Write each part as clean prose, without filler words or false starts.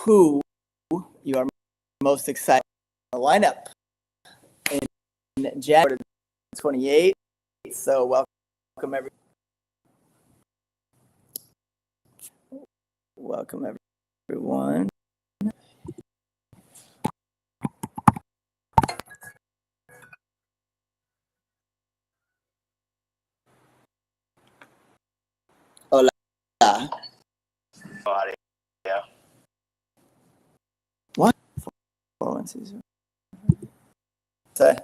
who you are most excited to line up in January 28th. So welcome everyone. Hola. Yeah. What? Say.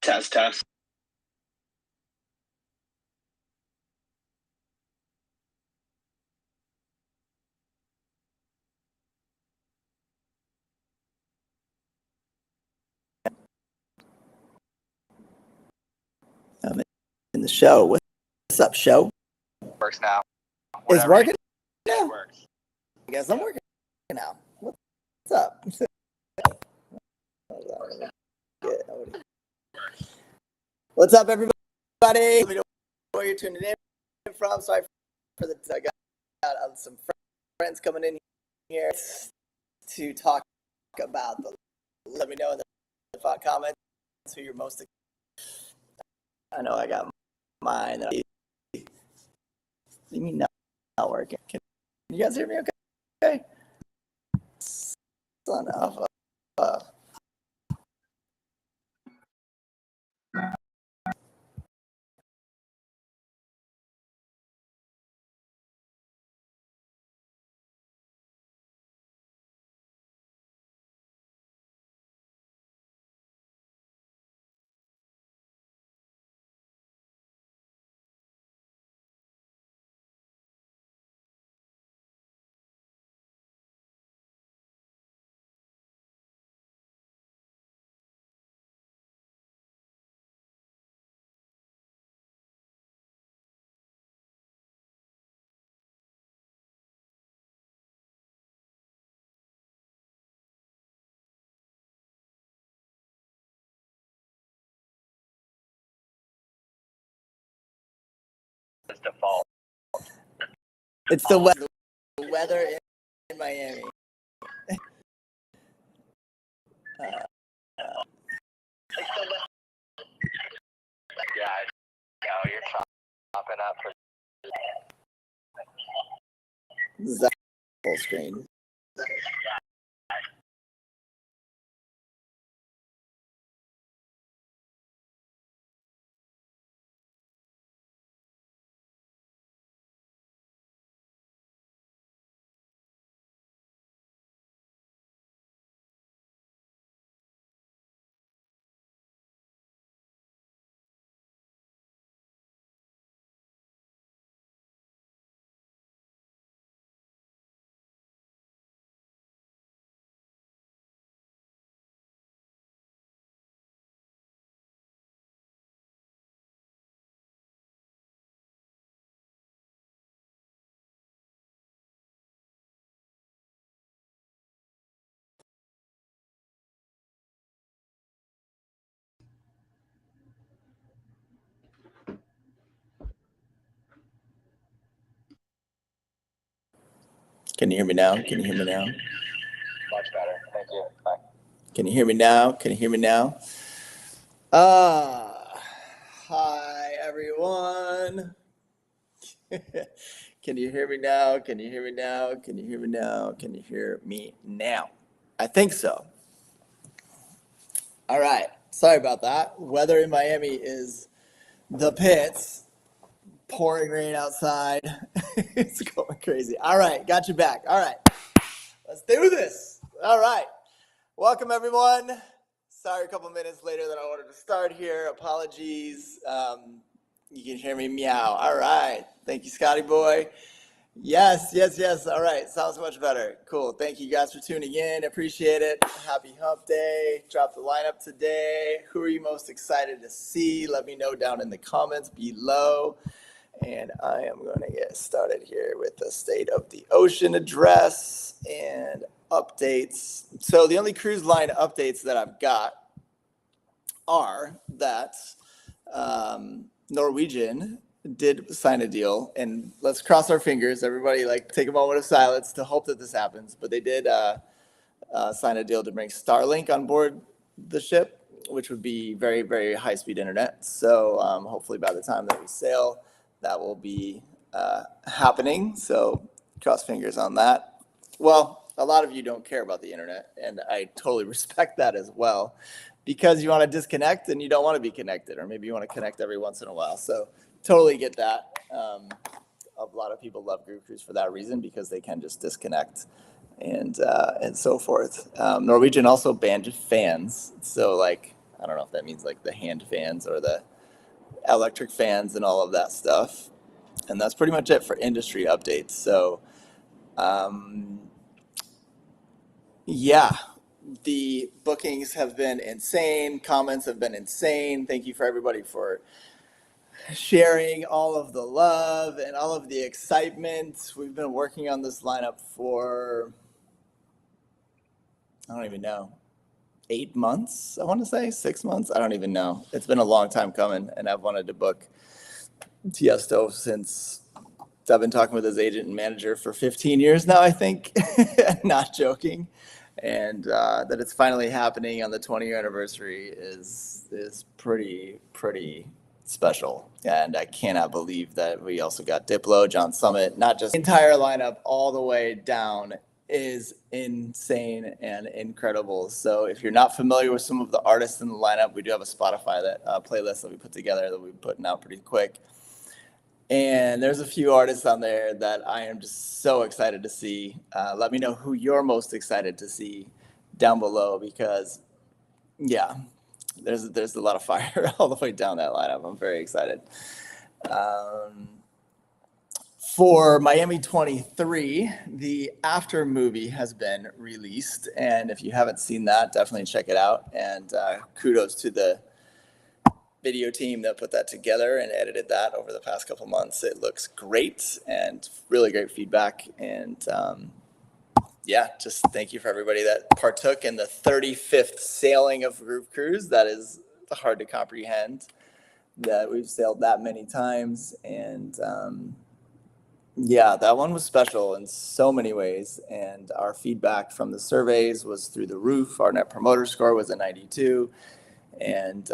Test. In the show. What's up, show? Works now. Is working now? Works. I guess I'm working now. What's up? What's up, everybody? Let me know where you're tuning in from. Sorry for the I got some friends coming in here to talk about the. Let me know in the comments who you're most. I know I got mine. You mean not working? Can you guys hear me? Okay. Son of a. Default. It's the weather. The weather in Miami. Yeah, you're chopping up for. This is full screen. Can you hear me now? Can you hear me now? Much better. Thank you. Bye. Can you hear me now? Can you hear me now? Hi everyone. Can you hear me now? Can you hear me now? Can you hear me now? Can you hear me now? I think so. All right. Sorry about that. Weather in Miami is the pits. Pouring rain outside. It's going crazy. All right. Got you back. All right. Let's do this. All right. Welcome, everyone. Sorry, a couple minutes later than I wanted to start here. Apologies. You can hear me meow. All right. Thank you, Scotty boy. Yes. All right. Sounds much better. Cool. Thank you guys for tuning in. Appreciate it. Happy hump day. Drop the lineup today. Who are you most excited to see? Let me know down in the comments below. And I am going to get started here with the State of the Ocean address and updates. So the only cruise line updates that I've got are that Norwegian did sign a deal, and let's cross our fingers. Everybody, like, take a moment of silence to hope that this happens. But they did sign a deal to bring Starlink on board the ship, which would be very, very high-speed internet. So hopefully by the time that we sail, that will be happening. So cross fingers on that. Well, a lot of you don't care about the internet, and I totally respect that as well, because you want to disconnect and you don't want to be connected, or maybe you want to connect every once in a while. So totally get that. A lot of people love Groove Cruise for that reason, because they can just disconnect and so forth. Norwegian also banned fans. So, like, I don't know if that means like the hand fans or the electric fans and all of that stuff. And that's pretty much it for industry updates. So, yeah, the bookings have been insane. Comments have been insane. Thank you for everybody for sharing all of the love and all of the excitement. We've been working on this lineup for, I don't even know, 8 months, I want to say, 6 months. I don't even know. It's been a long time coming, and I've wanted to book Tiesto since I've been talking with his agent and manager for 15 years now, I think. Not joking. And that it's finally happening on the 20-year anniversary is pretty special. And I cannot believe that we also got Diplo, John Summit. Not just the entire lineup all the way down is insane and incredible. So if you're not familiar with some of the artists in the lineup, we do have a Spotify playlist that we put together that we're putting out pretty quick. And there's a few artists on there that I am just so excited to see. Let me know who you're most excited to see down below, because, yeah, there's a lot of fire all the way down that lineup. I'm very excited. For Miami 23, the After movie has been released. And if you haven't seen that, definitely check it out. And kudos to the video team that put that together and edited that over the past couple months. It looks great and really great feedback. And yeah, just thank you for everybody that partook in the 35th sailing of Groove Cruise. That is hard to comprehend that we've sailed that many times. And yeah, that one was special in so many ways. And our feedback from the surveys was through the roof. Our net promoter score was a 92. And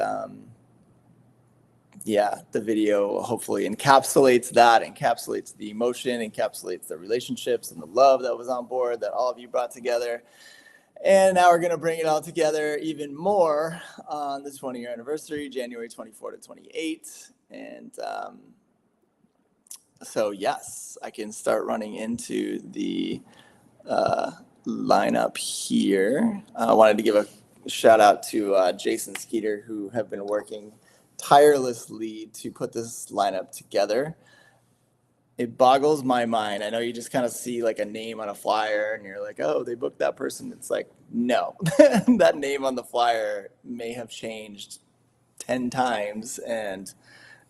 yeah, the video hopefully encapsulates that, encapsulates the emotion, encapsulates the relationships and the love that was on board that all of you brought together. And now we're going to bring it all together even more on the 20-year anniversary, January 24 to 28. And so, yes, I can start running into the lineup here. I wanted to give a shout out to Jason Skeeter, who have been working tirelessly to put this lineup together. It boggles my mind. I know you just kind of see like a name on a flyer and you're like, oh, they booked that person. It's like, no, that name on the flyer may have changed 10 times. And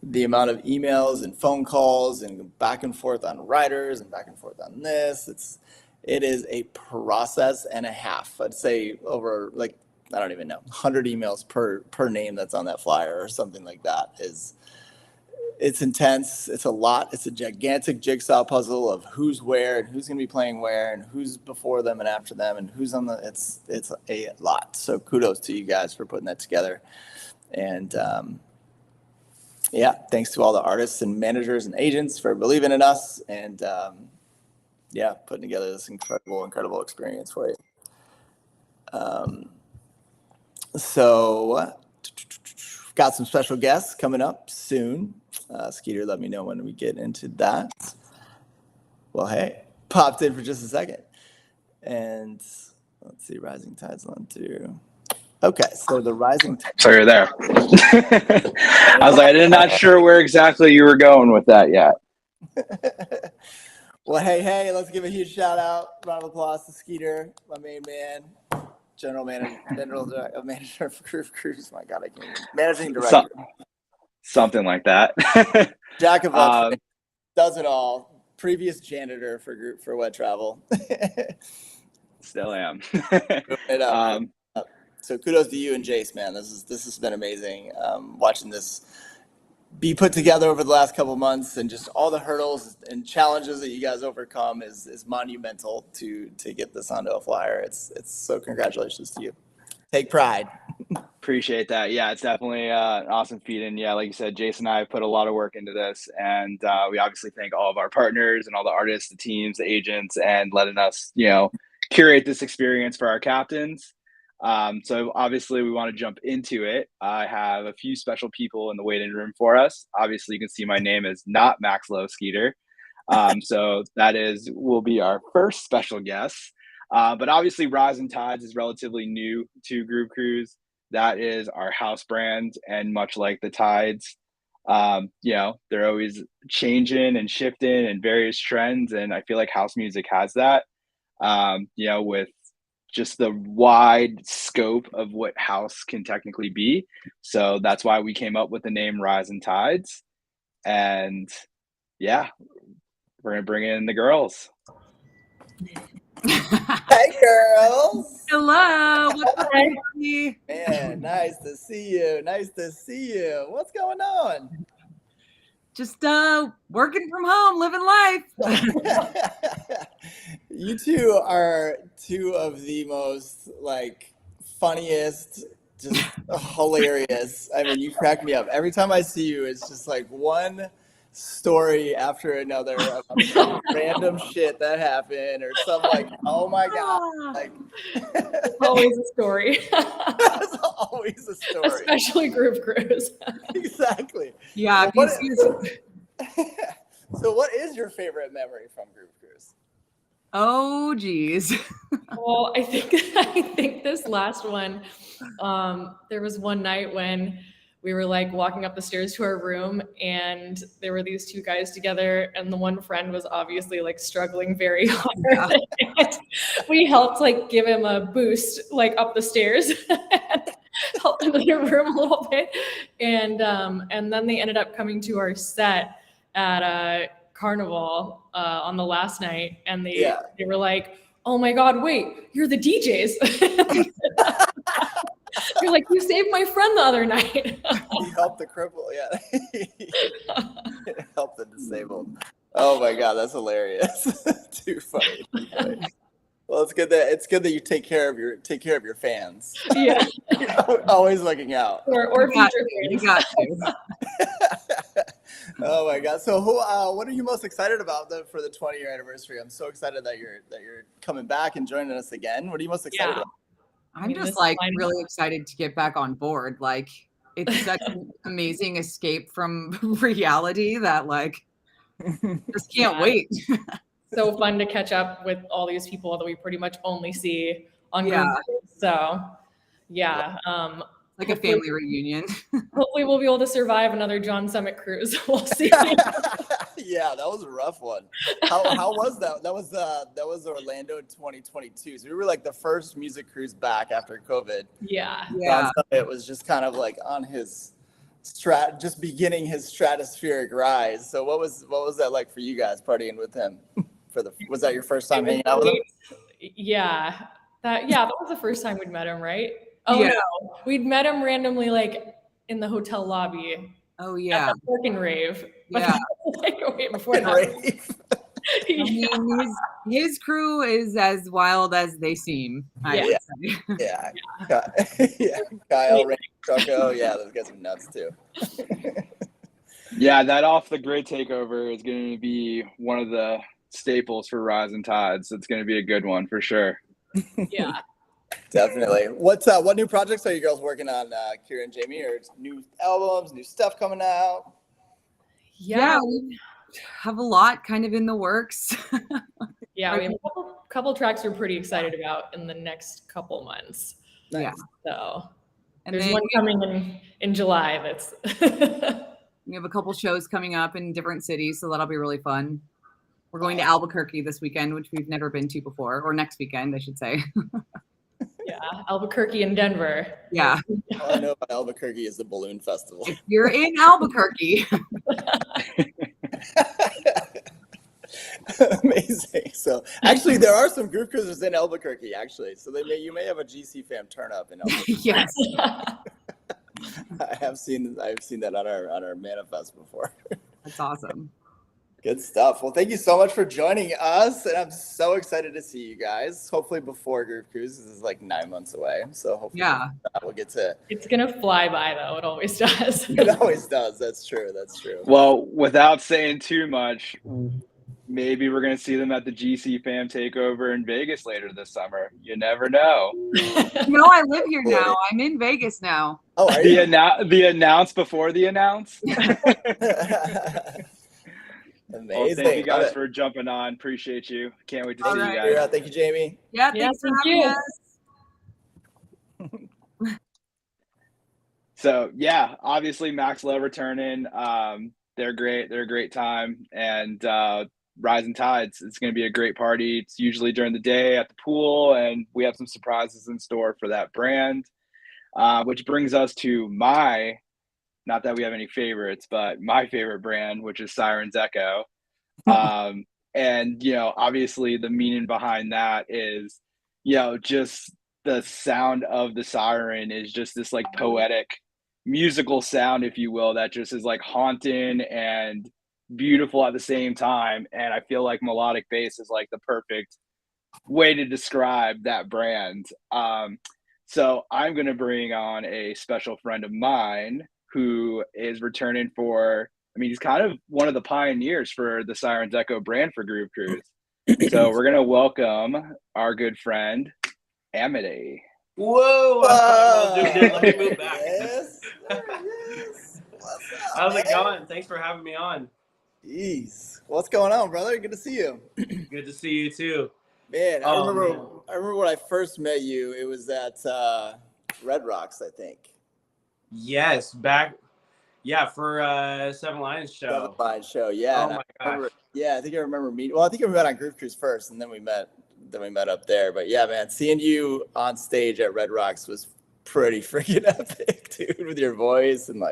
the amount of emails and phone calls and back and forth on writers and back and forth on this, it is a process and a half. I'd say over, like, I don't even know, 100 emails per name that's on that flyer or something like that it's intense. It's a lot. It's a gigantic jigsaw puzzle of who's where and who's going to be playing where and who's before them and after them and who's on the. It's a lot. So kudos to you guys for putting that together. And yeah, thanks to all the artists and managers and agents for believing in us and yeah, putting together this incredible experience for you. So got some special guests coming up soon. Skeeter, let me know when we get into that. Well, hey, popped in for just a second. And let's see, Rising Tides on through. Okay, so the Rising Tides. So you're there. I was like, I'm not sure where exactly you were going with that yet. Well, hey, let's give a huge shout out. Round of applause to Skeeter, my main man, general manager for Groove Cruise. My God, I can't even. Managing director. Something like that. Jack of all trades, does it all. Previous janitor for Wet Travel. Still am. So kudos to you and Jace, man. This has been amazing. Watching this be put together over the last couple of months, and just all the hurdles and challenges that you guys overcome is monumental to get this onto a flyer. It's so congratulations to you. Take pride. Appreciate that. Yeah, it's definitely an awesome feat. And yeah, like you said, Jason and I have put a lot of work into this, and we obviously thank all of our partners and all the artists, the teams, the agents, and letting us, curate this experience for our captains. So obviously we want to jump into it. I have a few special people in the waiting room for us. Obviously you can see my name is not Max Lowe Skeeter. So that will be our first special guest. But obviously Rising Tides is relatively new to Groove Cruise. That is our house brand. And much like the Tides, they're always changing and shifting and various trends. And I feel like house music has that, with just the wide scope of what house can technically be. So that's why we came up with the name Rising Tides. And yeah, we're going to bring in the girls. Hey, girls. Hello. What's up, Man, nice to see you. What's going on? Just working from home, living life. You two are two of the most funniest, just hilarious. I mean, you crack me up every time I see you. It's just like one story after another of some random shit that happened, or some oh my God, it's always a story. It's always a story, especially Groove Cruise. Exactly. Yeah. So what is your favorite memory from Groove Cruise? Oh geez. Well, I think this last one, there was one night when we were walking up the stairs to our room, and there were these two guys together, and the one friend was obviously struggling very hard. And we helped give him a boost up the stairs and helped him in the room a little bit. And then they ended up coming to our set at Carnival on the last night, and they were like, "Oh my God, wait, you're the DJs." You're like, "You saved my friend the other night." You helped the cripple, yeah. Help the disabled. Oh my God, that's hilarious. Too funny. Well, it's good that you take care of your fans. Yeah. You're always looking out. Or future fans. You got to. Oh my God! So, what are you most excited about for the 20-year anniversary? I'm so excited that you're coming back and joining us again. What are you most excited about? I'm just really excited to get back on board. It's such an amazing escape from reality that just can't wait. So fun to catch up with all these people that we pretty much only see on Groove Cruise. So yeah. Like a family reunion. Hopefully we'll be able to survive another John Summit cruise. We'll see. Yeah, that was a rough one. How was that? That was Orlando 2022. So we were the first music cruise back after COVID. Yeah. John Summit was just kind of on his just beginning his stratospheric rise. So what was that like for you guys partying with him? Was that your first time hanging out with him? Yeah. That was the first time we'd met him, right? Oh yeah. No, we'd met him randomly in the hotel lobby. Oh at yeah. the Pork and Rave. But Yeah. like, wait, before that, Rave. I mean, his crew is as wild as they seem, I Yeah. would say. Yeah. Yeah. Kyle, Ray, Choco. Yeah, those guys are nuts too. Yeah, that off the grid takeover is going to be one of the staples for Rising Tides. It's going to be a good one for sure. yeah. Definitely. What new projects are you girls working on, Kira and Jamie? Or new albums, new stuff coming out? Yeah, we have a lot kind of in the works. Yeah, we have a couple tracks we're pretty excited about in the next couple months. Nice. Yeah. So And there's then one coming in July that's we have a couple shows coming up in different cities, so that'll be really fun. We're going to Albuquerque this weekend, which we've never been to before, or next weekend, I should say. yeah, Albuquerque and Denver. Yeah. All I know about Albuquerque is the balloon festival. If you're in Albuquerque. Amazing. So actually, there are some Groove Cruisers in Albuquerque. Actually, so you may have a GC fam turn up in Albuquerque. Yes. I've seen that on our manifest before. That's awesome. Good stuff. Well, thank you so much for joining us, and I'm so excited to see you guys. Hopefully before Groove Cruise. This is like 9 months away, so hopefully we'll get to. It's gonna fly by though. It always does. It always does. That's true. That's true. Well, without saying too much, maybe we're going to see them at the GC Fam Takeover in Vegas later this summer. You never know. No, I live here now. I'm in Vegas now. Oh, are you? The announce before the announce. Amazing. Well, thank you guys for jumping on. Appreciate you. Can't wait to see you guys. Yeah, thank you, Jamie. Yeah, Yeah, thanks for thank having you. us. So yeah, obviously Max Low returning. They're great. They're a great time. And Rising Tides, it's going to be a great party. It's usually during the day at the pool, and we have some surprises in store for that brand. Which brings us to not that we have any favorites, but my favorite brand, which is Sirens Echo. And, obviously the meaning behind that is, just the sound of the siren is just this like poetic musical sound, if you will, that just is like haunting and beautiful at the same time. And I feel like melodic bass is like the perfect way to describe that brand. So I'm going to bring on a special friend of mine who is returning he's kind of one of the pioneers for the Sirens Echo brand for Groove Cruise. So we're going to welcome our good friend, Amity. Whoa! Let me move back. Yes. Yes. What's up, How's it man? going? Thanks for having me on. Jeez. What's going on, brother? Good to see you. Good to see you too. Man, I Oh, remember man. I remember when I first met you, it was at Red Rocks, I think. Yes, for Seven Lions show. Fine show. Yeah. Oh and my I remember- gosh. yeah, I think I remember meeting. Well, I think we met on Groove Cruise first, and then we met up there. But yeah, man, seeing you on stage at Red Rocks was pretty freaking epic, dude, with your voice and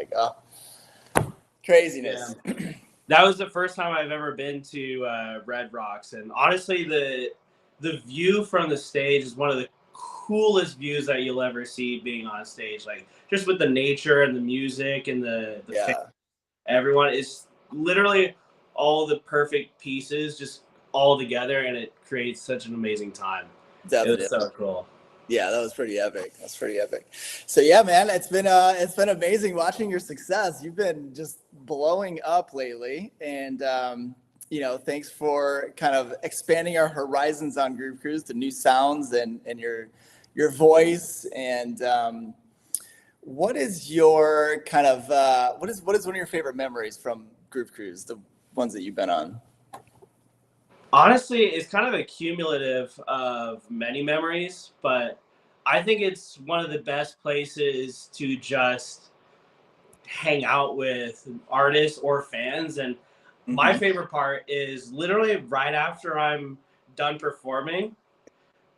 craziness. Yeah. That was the first time I've ever been to Red Rocks, and honestly, the view from the stage is one of the coolest views that you'll ever see being on stage. Like just with the nature and the music and the everyone is literally all the perfect pieces just all together, and it creates such an amazing time. Definitely. It was so cool. Yeah, that was pretty epic. That's pretty epic. So yeah, man, it's been amazing watching your success. You've been just blowing up lately, and thanks for kind of expanding our horizons on Groove Cruise to new sounds and your voice. And what is your kind of what is one of your favorite memories from Groove Cruise? The ones that you've been on. Honestly, it's kind of a cumulative of many memories, but I think it's one of the best places to just hang out with artists or fans. And my favorite part is literally right after I'm done performing,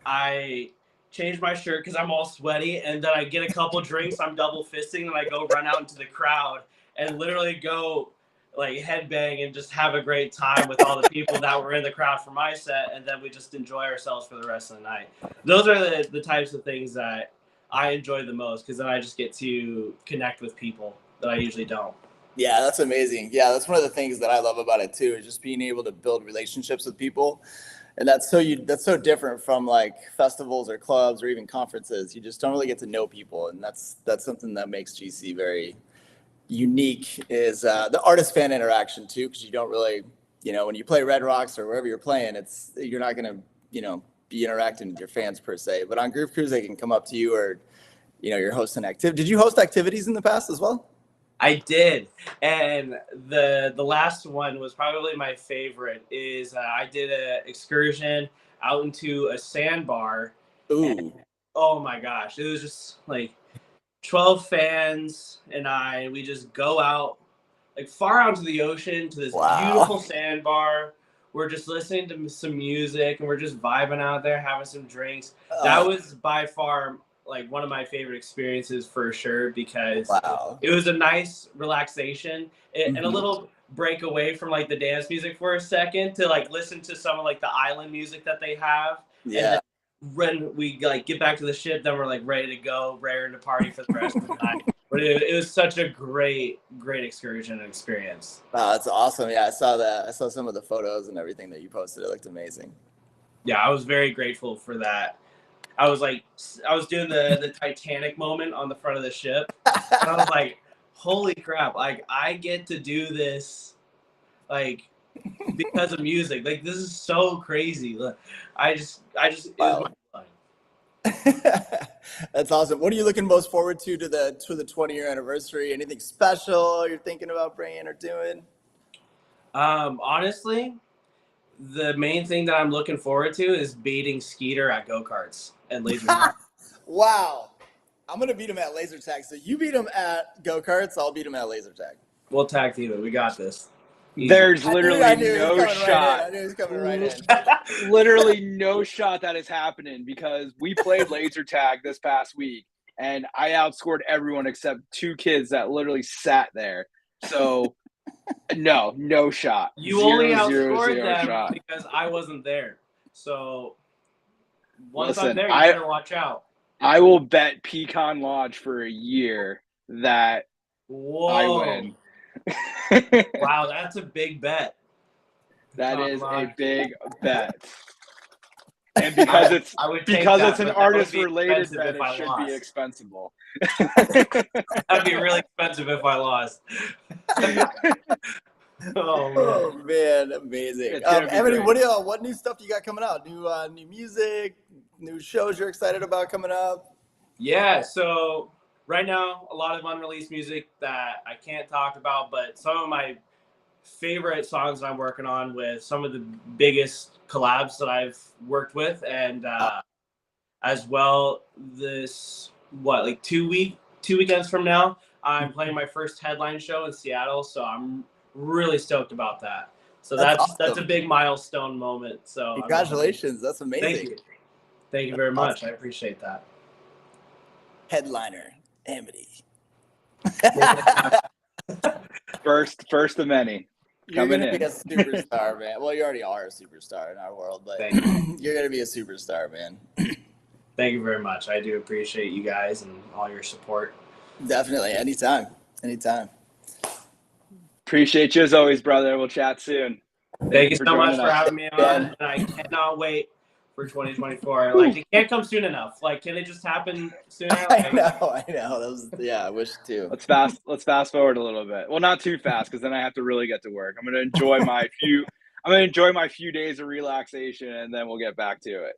I change my shirt because I'm all sweaty, and then I get a couple drinks, I'm double fisting, and I go run out into the crowd and literally go like headbang and just have a great time with all the people that were in the crowd for my set, and then we just enjoy ourselves for the rest of the night. Those are the types of things that I enjoy the most, because then I just get to connect with people that I usually don't. Yeah, that's amazing. Yeah, that's one of the things that I love about it too, is just being able to build relationships with people. And that's so different from like festivals or clubs or even conferences. You just don't really get to know people, and that's something that makes GC very unique, is the artist fan interaction too, because you don't really, when you play Red Rocks or wherever you're playing, you're not going to, be interacting with your fans per se. But on Groove Cruise, they can come up to you, or, you're hosting activity. Did you host activities in the past as well? I did, and the last one was probably my favorite. Is I did an excursion out into a sandbar. Ooh. Oh my gosh, it was just like 12 fans and we just go out like far out to the ocean to this beautiful sandbar. We're just listening to some music and we're just vibing out there, having some drinks. That was by far like one of my favorite experiences for sure, because it was a nice relaxation and a little break away from like the dance music for a second to like listen to some of like the island music that they have. Yeah. And then when we like get back to the ship, then we're like ready to go, raring to party for the rest of the night. But it was such a great excursion and experience. Wow, that's awesome. Yeah, I saw that. I saw some of the photos and everything that you posted. It looked amazing. Yeah, I was very grateful for that. I was doing the Titanic moment on the front of the ship. And I was like, holy crap, like I get to do this like because of music. Like this is so crazy. I just it was my fun. That's awesome. What are you looking most forward to the 20-year anniversary? Anything special you're thinking about bringing or doing? Honestly, the main thing that I'm looking forward to is beating Skeeter at go-karts and laser tag. Wow. I'm going to beat him at laser tag. So you beat him at go-karts, I'll beat him at laser tag. We'll tag team it. We got this. Easy. There's literally no shot. I knew he was coming right in. Literally no shot that is happening, because we played laser tag this past week and I outscored everyone except two kids that literally sat there. So no shot. You only outscored them because I wasn't there. So once I'm there, you better watch out. I will bet Pecan Lodge for a year that I win. Wow, that's a big bet. That is a big bet. And because it's an artist related bet, it should be expensible. That'd be really expensive if I lost. Oh man, amazing. Emily, what new stuff you got coming out? New music, new shows you're excited about coming up? Yeah, so right now, a lot of unreleased music that I can't talk about, but some of my favorite songs that I'm working on with some of the biggest collabs that I've worked with, and as well, this 2 weekends from now, I'm playing my first headline show in Seattle, so I'm really stoked about that. So that's awesome. That's a big milestone moment. So congratulations, that's amazing. Thank you very much. Awesome. I appreciate that. Headliner, Amity. First of many. You're going to be a superstar, man. Well, you already are a superstar in our world, but you're going to be a superstar, man. Thank you very much. I do appreciate you guys and all your support. Definitely. Anytime. Appreciate you as always, brother. We'll chat soon. Thank you so much for having me on. And I cannot wait for 2024. Like, it can't come soon enough. Like, can it just happen sooner? I know. I wish too. Let's fast forward a little bit. Well, not too fast, because then I have to really get to work. I'm gonna enjoy my few days of relaxation, and then we'll get back to it.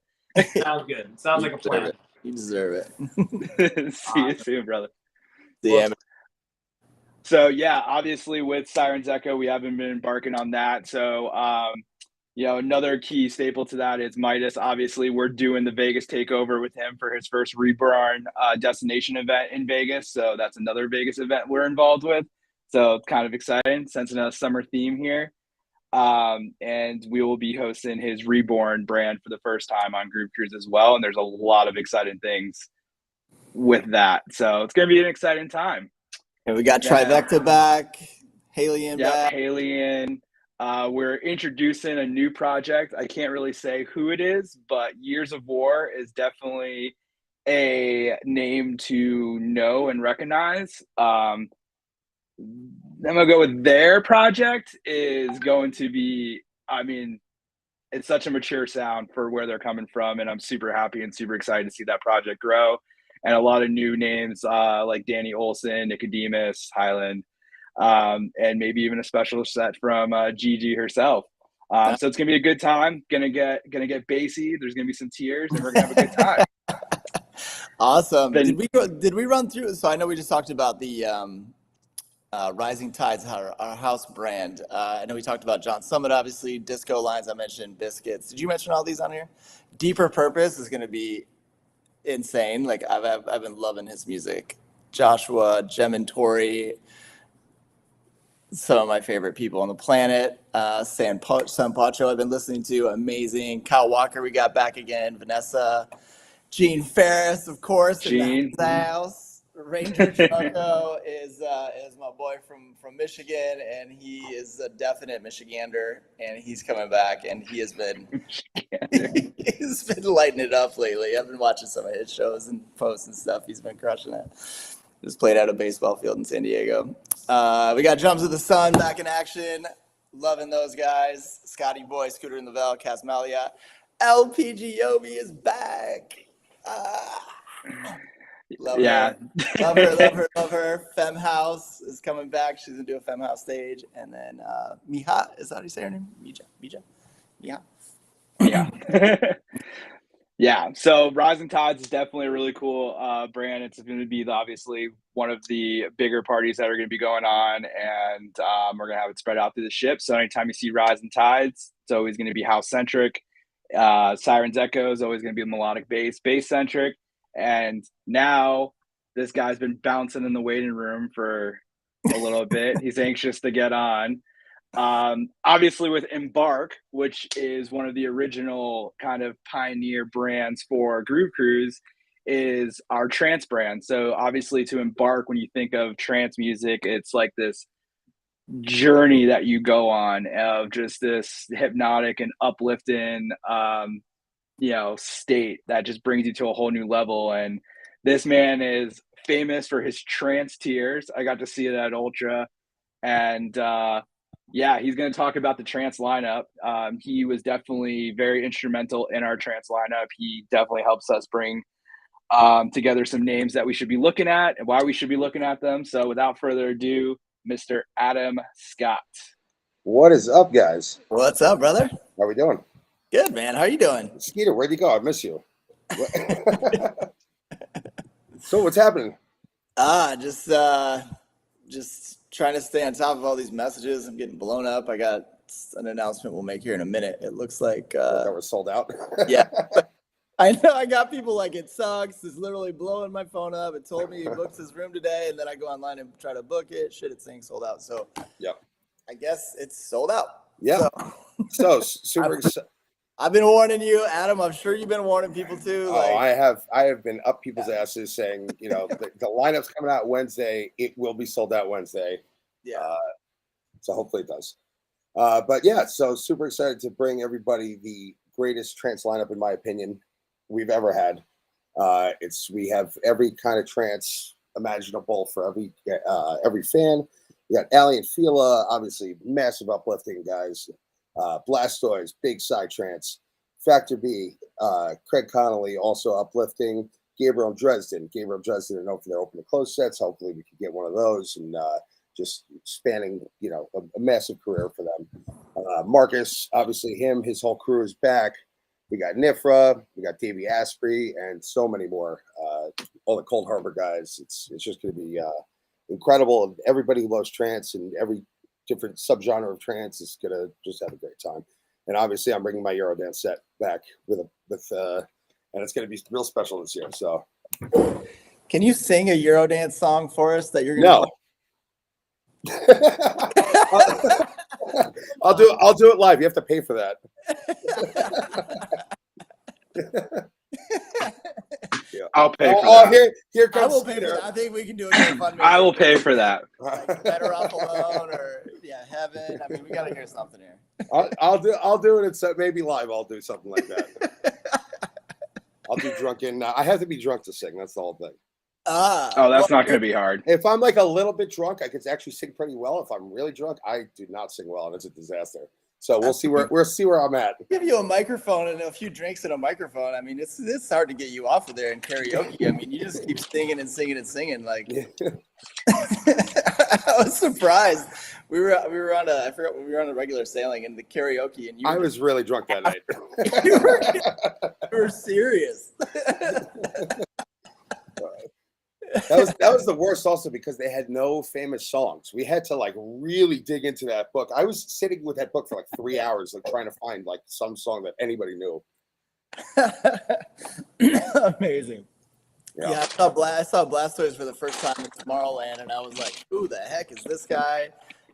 Sounds good. Sounds like a plan. You deserve it. See you soon, brother. See ya. So yeah, obviously with Sirens Echo, we haven't been embarking on that. So another key staple to that is Midas. Obviously, we're doing the Vegas takeover with him for his first Reborn destination event in Vegas. So that's another Vegas event we're involved with. So it's kind of exciting, sensing a summer theme here. And we will be hosting his Reborn brand for the first time on Groove Cruise as well. And there's a lot of exciting things with that. So it's going to be an exciting time. And we got Trivecta back, Halien back. Halien. We're introducing a new project. I can't really say who it is, but Years of War is definitely a name to know and recognize. I'm gonna go with their project is going to be. I mean, it's such a mature sound for where they're coming from, and I'm super happy and super excited to see that project grow. And a lot of new names like Danny Olson, Nicodemus, Highland, and maybe even a special set from Gigi herself. So it's gonna be a good time. Gonna get bassy. There's gonna be some tears, and we're gonna have a good time. Awesome. Then- Did we run through? So I know we just talked about the Rising Tides, our house brand. I know we talked about John Summit, obviously, Disco Lines. I mentioned Biscuits. Did you mention all these on here? Deeper Purpose is going to be insane. Like I've been loving his music. Joshua, Jem and Tori, some of my favorite people on the planet. San Pacho I've been listening to, amazing. Kyle Walker we got back again. Vanessa, Gene Ferris, of course, Gene. in the house. Ranger Chaco is my boy from Michigan, and he is a definite Michigander, and he's coming back, and he's been lighting it up lately. I've been watching some of his shows and posts and stuff. He's been crushing it. Just played at a baseball field in San Diego. We got Drums of the Sun back in action. Loving those guys. Scotty Boy, Scooter and Lavelle, Casmalia. LPG Yobi is back. Love her. Love her. Femme House is coming back. She's gonna do a Femme House stage. And then Mija, is that how you say her name? Mija. Yeah. Yeah. So Rising Tides is definitely a really cool brand. It's going to be obviously one of the bigger parties that are going to be going on, and we're going to have it spread out through the ship. So anytime you see Rising Tides, it's always going to be house centric. Sirens Echo is always going to be melodic bass centric. And now this guy's been bouncing in the waiting room for a little bit. He's anxious to get on. Obviously with Embark, which is one of the original kind of pioneer brands for Groove Cruise, is our trance brand. So obviously to Embark, when you think of trance music, it's like this journey that you go on of just this hypnotic and uplifting state that just brings you to a whole new level. And this man is famous for his trance tears. I got to see it at Ultra, and he's going to talk about the trance lineup. He was definitely very instrumental in our trance lineup. He definitely helps us bring together some names that we should be looking at and why we should be looking at them. So without further ado, Mr. Adam Scott. What is up, guys? What's up, brother? How we doing? Good, man. How are you doing? Skeeter, where'd you go? I miss you. So what's happening? Just trying to stay on top of all these messages. I'm getting blown up. I got an announcement we'll make here in a minute. It looks like That was sold out. yeah. I know. I got people like, it sucks. It's literally blowing my phone up. It told me he booked his room today, and then I go online and try to book it. Shit, it's saying sold out. So Yep. I guess it's sold out. Yeah. So super excited. I've been warning you, Adam. I'm sure you've been warning people too. Oh, I have been up people's asses saying, the lineup's coming out Wednesday. It will be sold out Wednesday. Yeah. So hopefully it does. But yeah, so super excited to bring everybody the greatest trance lineup, in my opinion, we've ever had. We have every kind of trance imaginable for every fan. We got Ali and Fila, obviously massive uplifting guys. Blastoise, big side trance. Factor B, Craig Connolly, also uplifting. Gabriel Dresden, I know for their open and close sets. Hopefully we can get one of those, and just spanning, a massive career for them. Marcus, obviously his whole crew is back. We got Nifra, we got Davey Asprey, and so many more. All the Cold Harbor guys. It's just going to be incredible. Everybody who loves trance and every different subgenre of trance is going to just have a great time. And obviously, I'm bringing my Eurodance set back and it's going to be real special this year. So, Can you sing a Eurodance song for us that you're going to? No. I'll do it live. You have to pay for that. Yeah. I'll pay for that. Here I comes will pay for that. I think we can do a GoFundMe. I will pay for that. Like Better Off Alone or Heaven. I mean, we got to hear something here. I'll do it. It's maybe live. I'll do something like that. I'll do drunken. I have to be drunk to sing. That's the whole thing. Oh, that's not going to be hard. If I'm like a little bit drunk, I could actually sing pretty well. If I'm really drunk, I do not sing well, and it's a disaster. So we'll see where I'm at. Give you a microphone and a few drinks and a microphone. I mean, it's hard to get you off of there in karaoke. I mean, you just keep singing and singing and singing. Like, I was surprised. We were on a, I forgot, we were on a regular sailing and the karaoke, and I was really drunk that night. you were serious. That was the worst also because they had no famous songs. We had to like really dig into that book. I was sitting with that book for like 3 hours, like trying to find like some song that anybody knew. Amazing. Yeah, I saw Blastoise for the first time in Tomorrowland, and I was like, "Who the heck is this guy?"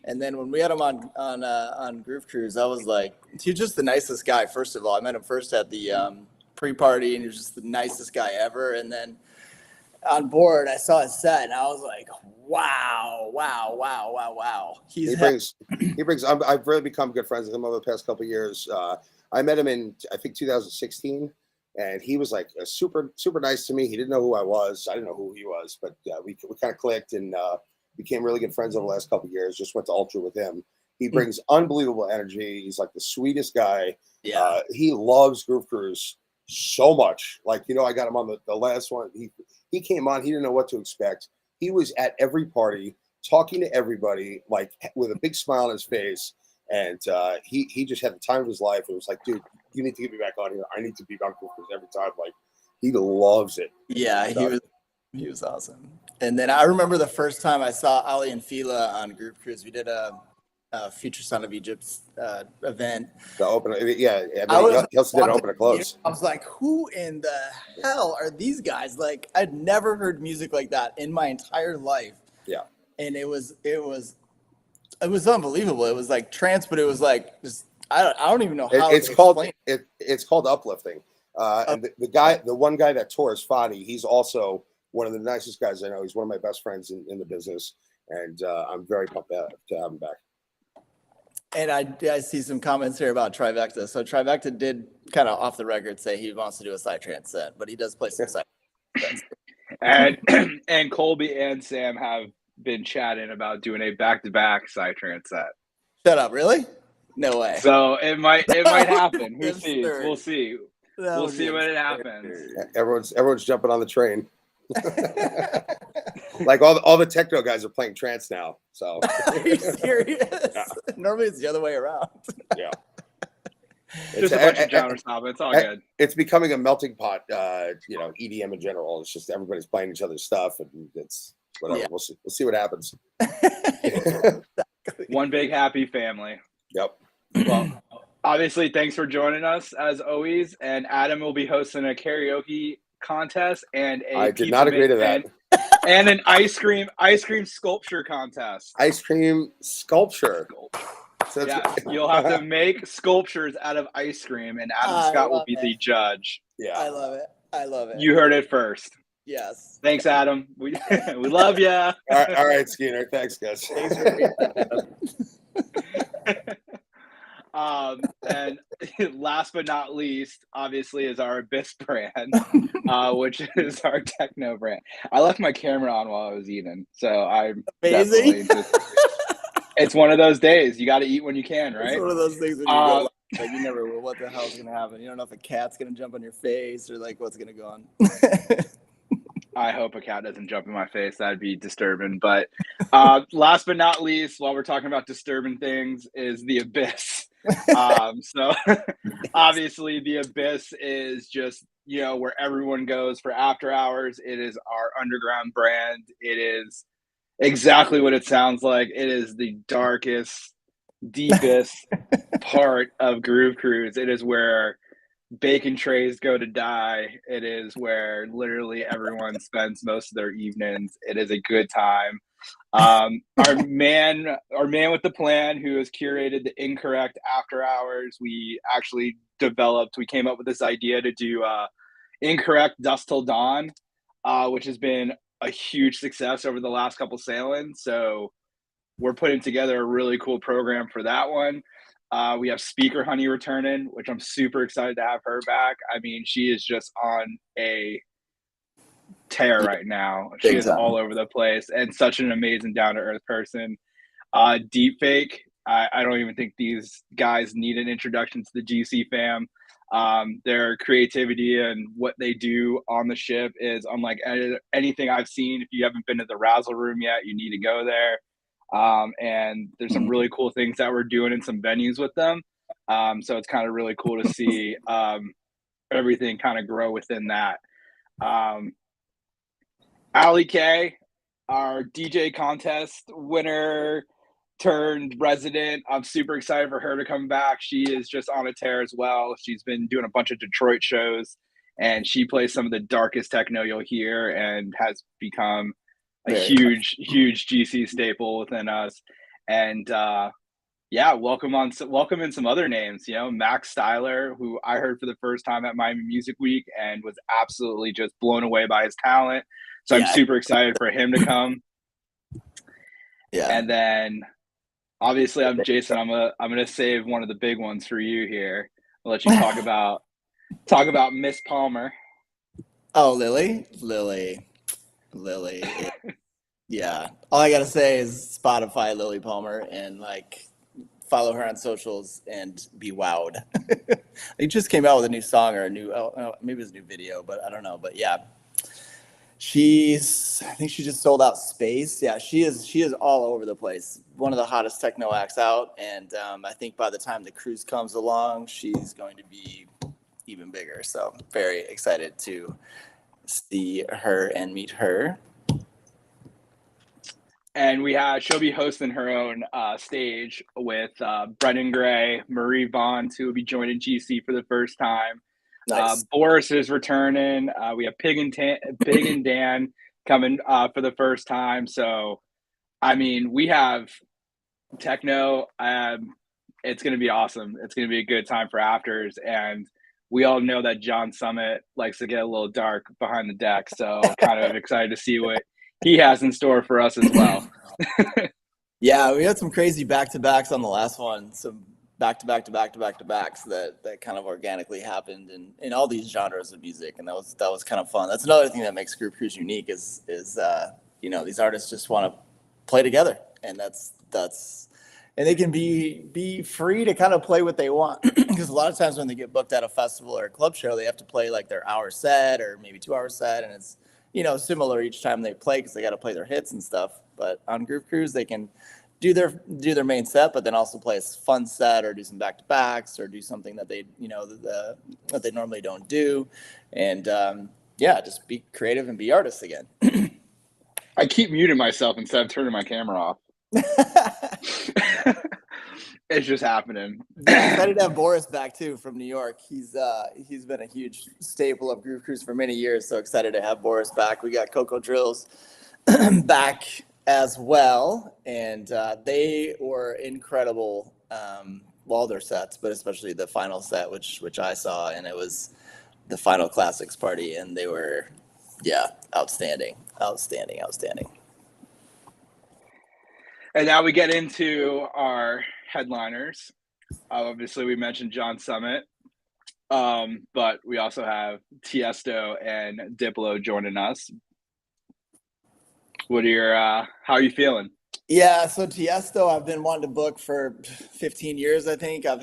And then when we had him on Groove Cruise, I was like, "He's just the nicest guy." First of all, I met him first at the pre-party, and he was just the nicest guy ever. And then on board, I saw his set, and I was like, "Wow, wow, wow, wow, wow!" He brings. I've really become good friends with him over the past couple of years. I met him in I think 2016. And he was like super nice to me. He didn't know who I was. I didn't know who he was, but we kind of clicked and became really good friends over the last couple of years. Just went to Ultra with him. He brings unbelievable energy. He's like the sweetest guy. Yeah. He loves Groove Cruise so much. Like, I got him on the last one. He came on. He didn't know what to expect. He was at every party, talking to everybody, like with a big smile on his face. And he just had the time of his life. It was like, dude, you need to get me back on here. I need to be on Groove Cruise every time. Like, he loves it. Yeah, he was awesome. And then I remember the first time I saw Ali and Fila on Groove Cruise. We did a Future Son of Egypt event. The open, yeah. I mean, he also did open and close. I was like, who in the hell are these guys? Like, I'd never heard music like that in my entire life. Yeah. And it was unbelievable. It was like trance, but it was like just I don't even know how it's called uplifting. And the one guy that tours, Fadi, he's also one of the nicest guys I know. He's one of my best friends in the business, and I'm very pumped to have him back. And I see some comments here about Trivecta. So Trivecta did kind of off the record say he wants to do a Psytrance set, but he does play some Psytrance. And Colby and Sam have been chatting about doing a back-to-back Psytrance set. Shut up, really? No way. So it might happen. Who Absurd. sees? We'll see. We'll see when it happens. Everyone's jumping on the train. Like all the techno guys are playing trance now. So Are you serious? Yeah. Normally it's the other way around. Yeah. Just a bunch of genre stuff. It's all good. It's becoming a melting pot. EDM in general. It's just everybody's playing each other's stuff, and it's whatever. Yeah. We'll see what happens. One big happy family. Yep. Well, obviously, thanks for joining us as always. And Adam will be hosting a karaoke contest and I did not agree to that. And an ice cream sculpture contest. Ice cream sculpture. So Yeah, you'll have to make sculptures out of ice cream, and Adam Scott will be the judge. Yeah. I love it. You heard it first. Yes. Thanks, Adam. We love you. All right, Skinner. Thanks, guys. Thanks for being And last but not least, obviously, is our Abyss brand, which is our techno brand. I left my camera on while I was eating, so I'm amazing. It's one of those days. You got to eat when you can, right? It's one of those things when you go, like, you never know what the hell's gonna happen. You don't know if a cat's gonna jump on your face or like what's gonna go on. I hope a cat doesn't jump in my face. That'd be disturbing. But last but not least, while we're talking about disturbing things, is the Abyss. So obviously the Abyss is just, where everyone goes for after hours. It is our underground brand. It is exactly what it sounds like. It is the darkest, deepest part of Groove Cruise. It is where bacon trays go to die. It is where literally everyone spends most of their evenings. It is a good time. Our man with the plan, who has curated the Incorrect After Hours, we came up with this idea to do Incorrect Dusk Till Dawn, which has been a huge success over the last couple sailings. So we're putting together a really cool program for that one. We have Speaker Honey returning, which I'm super excited to have her back. I mean, she is just on a tear right now. She Big is time. all over the place and such an amazing down to earth person. Deepfake, I don't even think these guys need an introduction to the GC fam. Their creativity and what they do on the ship is unlike anything I've seen. If you haven't been to the Razzle Room yet, you need to go there. And there's some really cool things that we're doing in some venues with them. So it's kind of really cool to see everything kind of grow within that. Allie K, our DJ contest winner turned resident. I'm super excited for her to come back. She is just on a tear as well. She's been doing a bunch of Detroit shows, and she plays some of the darkest techno you'll hear and has become a huge GC staple within us. And yeah, welcome in some other names, you know, Max Styler, who I heard for the first time at Miami Music Week and was absolutely just blown away by his talent. So I'm super excited for him to come. Yeah. And then obviously I'm Jason. I'm gonna save one of the big ones for you here. I'll let you talk about Miss Palmer. Oh, Lily. Yeah. All I gotta say is Spotify Lily Palmer and like follow her on socials and be wowed. They just came out with a new song or maybe it's a new video, but I don't know. But yeah, I think she just sold out space. Yeah, she is all over the place. One of the hottest techno acts out, and I think by the time the cruise comes along, she's going to be even bigger. So very excited to see her and meet her. And she'll be hosting her own stage with Brendan Gray, Marie Vaughn, who will be joining GC for the first time. Nice. Boris is returning. We have Pig and Dan coming for the first time. So, I mean, we have techno. It's going to be awesome. It's going to be a good time for afters. And we all know that John Summit likes to get a little dark behind the deck. So kind of excited to see what he has in store for us as well. Yeah, we had some crazy back-to-backs on the last one. Some back-to-backs that kind of organically happened in all these genres of music, and that was kind of fun. That's another thing that makes Groove Cruise unique is you know, these artists just want to play together, and that's and they can be free to kind of play what they want, because a lot of times when they get booked at a festival or a club show, they have to play like their hour set or maybe 2 hour set, and it's, you know, similar each time they play because they got to play their hits and stuff. But on Groove Cruise, they can do their main set, but then also play a fun set or do some back-to-backs or do something that they, you know, that they normally don't do. And yeah, just be creative and be artists again. I keep muting myself instead of turning my camera off. It's just happening. Yeah, excited to have Boris back too from New York. He's been a huge staple of Groove Cruise for many years. So excited to have Boris back. We got Coco Drills back as well, and they were incredible. All their sets, but especially the final set, which I saw, and it was the Final Classics party, and they were, yeah, outstanding. And now we get into our headliners. Obviously, we mentioned John Summit, but we also have Tiesto and Diplo joining us. How are you feeling? Yeah, so Tiesto, I've been wanting to book for 15 years, I think. I've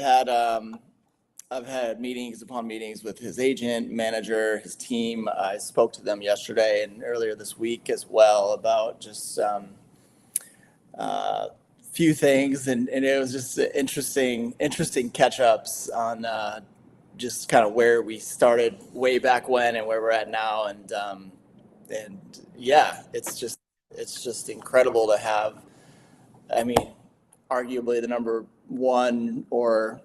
had meetings upon meetings with his agent, manager, his team. I spoke to them yesterday and earlier this week as well about just few things, and it was just interesting catch-ups on just kind of where we started way back when and where we're at now, and yeah, it's just incredible to have, I mean, arguably the number one or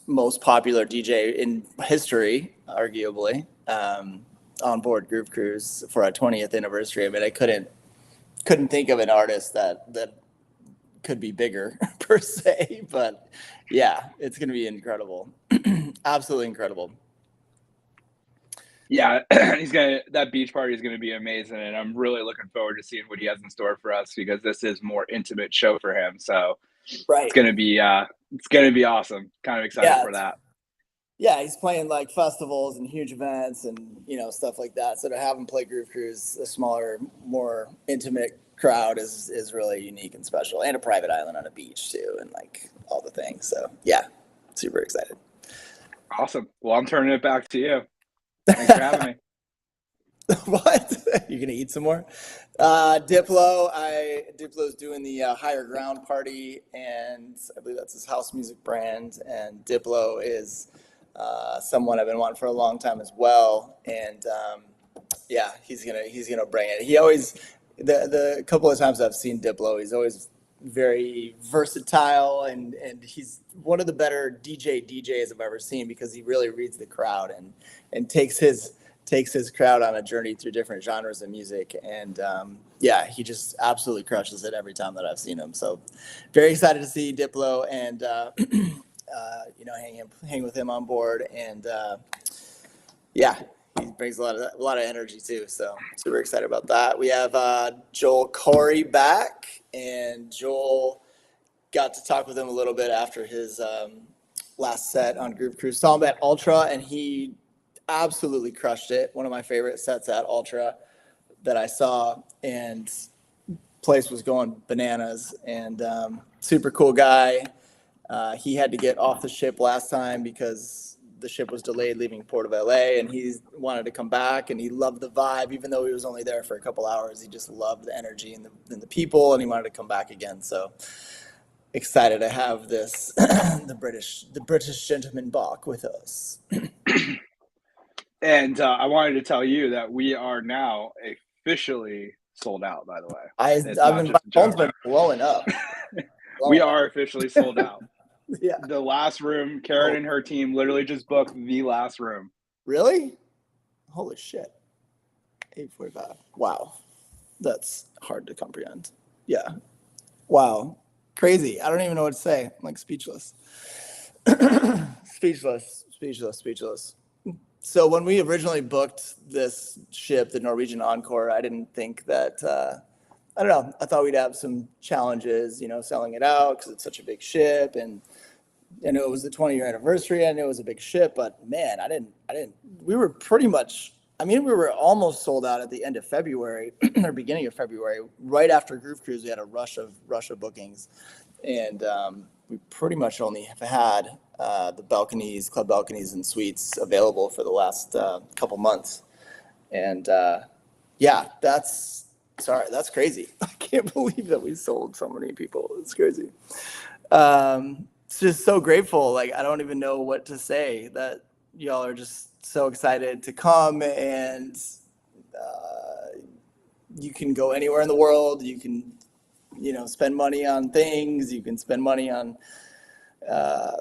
most popular DJ in history, arguably, on board Groove Cruise for our 20th anniversary. I mean, I couldn't think of an artist that could be bigger per se, but yeah, it's going to be incredible. Absolutely incredible. Yeah, that beach party is going to be amazing, and I'm really looking forward to seeing what he has in store for us, because this is a more intimate show for him. So right, it's going to be awesome. Kind of excited for that. yeah, he's playing like festivals and huge events and stuff like that. So to have him play Groove Cruise, a smaller, more intimate crowd is really unique and special, and a private island on a beach too, and like all the things. So yeah, super excited. Awesome. Well, I'm turning it back to you. Thanks for having me. What? You're gonna eat some more? Diplo's doing the Higher Ground party, and I believe that's his house music brand. And Diplo is someone I've been wanting for a long time as well. And yeah, he's gonna bring it. He always the couple of times I've seen Diplo, he's always very versatile, and he's one of the better DJs I've ever seen, because he really reads the crowd and takes his crowd on a journey through different genres of music. And yeah, he just absolutely crushes it every time that I've seen him. So very excited to see Diplo and hang with him on board. And yeah, he brings a lot of energy too. So super excited about that. We have Joel Corey back, and Joel got to talk with him a little bit after his last set on Groove Cruise. Saw him at Ultra, and he absolutely crushed it. One of my favorite sets at Ultra that I saw, and place was going bananas. And super cool guy. He had to get off the ship last time because the ship was delayed leaving Port of LA, and he wanted to come back, and he loved the vibe. Even though he was only there for a couple hours, he just loved the energy and the people, and he wanted to come back again. So excited to have this the British gentleman Bach with us. And I wanted to tell you that we are now officially sold out, by the way. My phone's been blowing up. We are officially sold out. Yeah. The last room, Karen and her team literally just booked the last room. Really? Holy shit. 8:45. Wow. That's hard to comprehend. Yeah. Wow. Crazy. I don't even know what to say. I'm like speechless. Speechless. So when we originally booked this ship, the Norwegian Encore, I didn't think that, I don't know, I thought we'd have some challenges, selling it out because it's such a big ship. And I know it was the 20-year anniversary. I knew it was a big ship, but man, we were pretty much, we were almost sold out at the end of February or beginning of February. Right after Groove Cruise, we had a rush of bookings. And we pretty much only have had the balconies, club balconies and suites available for the last couple months. And yeah, that's crazy. I can't believe that we sold so many people. It's crazy. It's just so grateful. Like, I don't even know what to say, that y'all are just so excited to come, and you can go anywhere in the world. You can, spend money on things. You can spend money on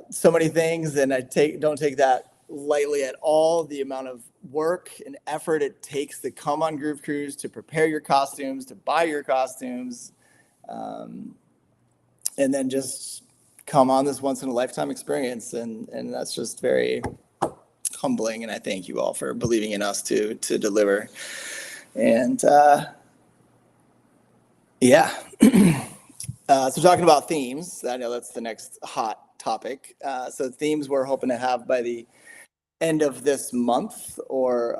so many things, and don't take that lightly at all. The amount of work and effort it takes to come on Groove Cruise, to prepare your costumes, to buy your costumes, and then just come on this once in a lifetime experience. And that's just very humbling. And I thank you all for believing in us to deliver. And yeah. So talking about themes, I know that's the next hot topic. So themes we're hoping to have by the end of this month, or